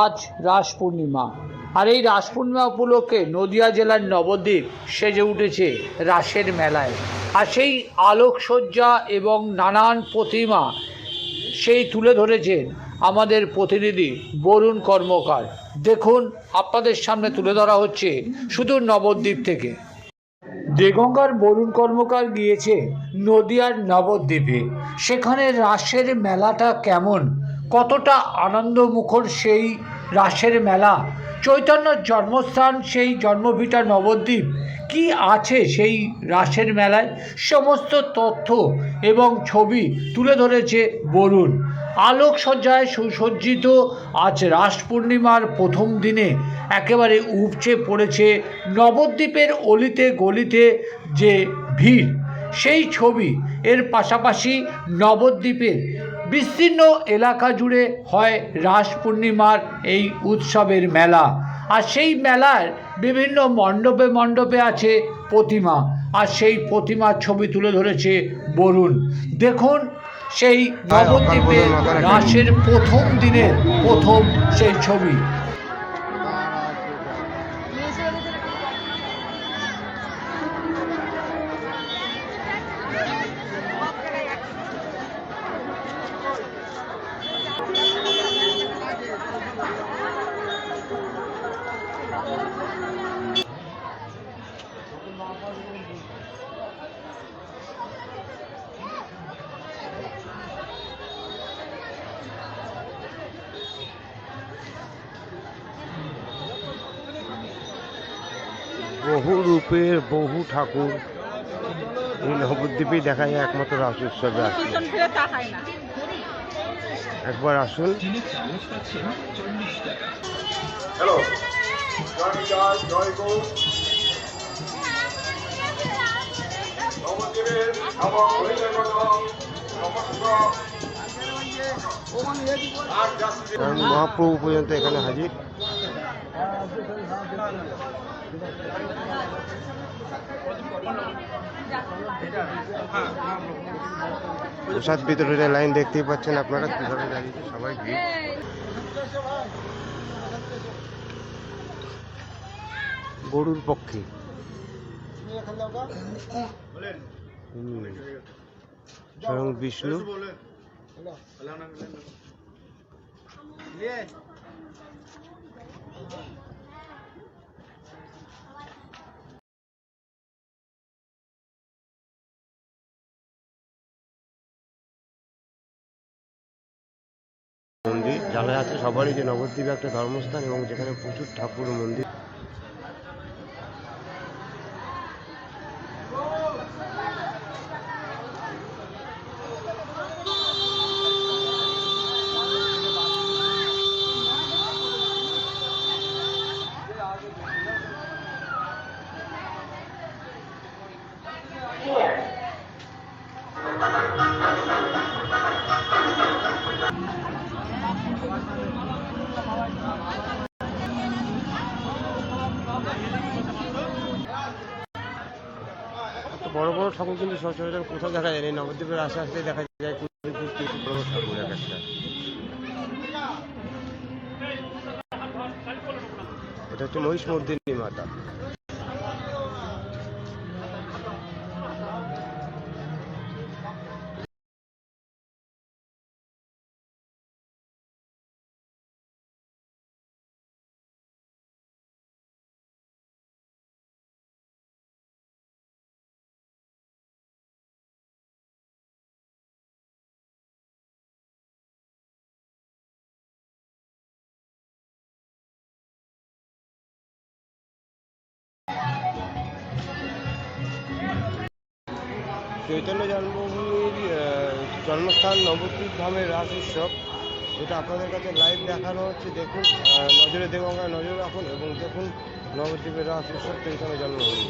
আজ রাস পূর্ণিমা, আর এই রাস পূর্ণিমা উপলক্ষে নদিয়া জেলার নবদ্বীপ সেজে উঠেছে রাসের মেলায়। আর সেই আলোকসজ্জা এবং নানান প্রতিমা সেই তুলে ধরেছেন আমাদের প্রতিনিধি বরুণ কর্মকার। দেখুন, আপনাদের সামনে তুলে ধরা হচ্ছে সুদূর নবদ্বীপ থেকে। দেগঙ্গার বরুণ কর্মকার গিয়েছে নদিয়ার নবদ্বীপে। সেখানে রাসের মেলাটা কেমন, কতটা আনন্দমুখর সেই রাসের মেলা, চৈতন্যর জন্মস্থান সেই জন্মভিটা নবদ্বীপ, কি আছে সেই রাসের মেলায়, সমস্ত তথ্য এবং ছবি তুলে ধরেছে বরুণ। আলোকসজ্জায় সুসজ্জিত আজ রাস পূর্ণিমার প্রথম দিনে একেবারে উপচে পড়েছে নবদ্বীপের অলিতে গলিতে যে ভিড়, সেই ছবি। এর পাশাপাশি নবদ্বীপের বিস্তীর্ণ এলাকা জুড়ে হয় রাস পূর্ণিমার এই উৎসবের মেলা। আর সেই মেলার বিভিন্ন মণ্ডপে মণ্ডপে আছে প্রতিমা, আর সেই প্রতিমার ছবি তুলে ধরেছে বরুণ। দেখুন সেই নবদ্বীপের রাসের প্রথম দিনের প্রথম সেই ছবি। বহু রূপের বহু ঠাকুর এই নবদ্বীপেই দেখা যায় একমাত্র রাস উৎসবে আসলে। একবার আসুন। হ্যালো, জয় গো। নবদ্বীপের এবং মহাপ্রভু পর্যন্ত এখানে হাজির। প্রসাদ বিতরণের লাইন দেখতেই পাচ্ছেন আপনারা কিভাবে দাঁড়িয়েছে সবাই ভিড়। গরুর পক্ষে স্বয়ং বিষ্ণু। মন্দির জানা যাচ্ছে সবারই যে নবদ্বীপে একটা ধর্মস্থান এবং যেখানে প্রচুর ঠাকুর মন্দির। বড় বড় ঠাকুর কিন্তু সচরাচর কোথাও দেখা যায় না। নবদ্বীপের আস্তে আস্তে দেখা যায় বড় ঠাকুর এক একটা। এটা হচ্ছে মহিষমর্দিনী মাতা। চৈতন্য জন্মভূমির জন্মস্থান নবদ্বীপ ধামের রাস উৎসব, যেটা আপনাদের কাছে লাইভ দেখানো হচ্ছে। দেখুন, নজরে দেগঙ্গায় নজর রাখুন এবং দেখুন নবদ্বীপের রাস উৎসব চৈতন্য জন্মভূমি।